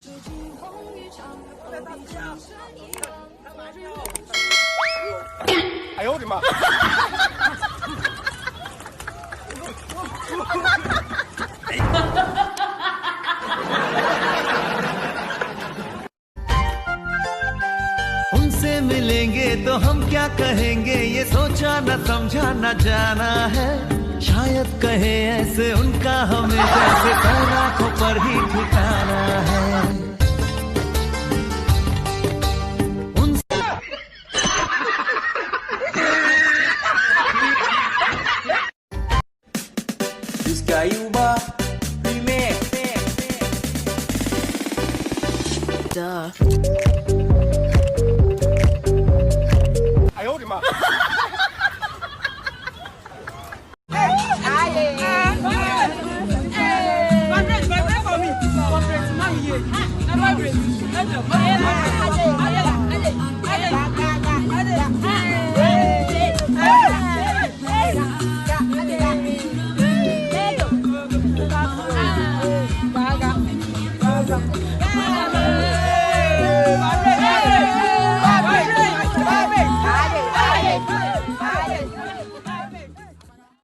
哎呦我的妈उनसे मिलेंगे तो हम क्या कहेंगे ये सोचा न समझा न जाना है शायद कहे ऐसे उनका हमें जैसे आंखों पर ही ठिकाना है Rizka Ayuba Remix. Duh. 哎呦我的妈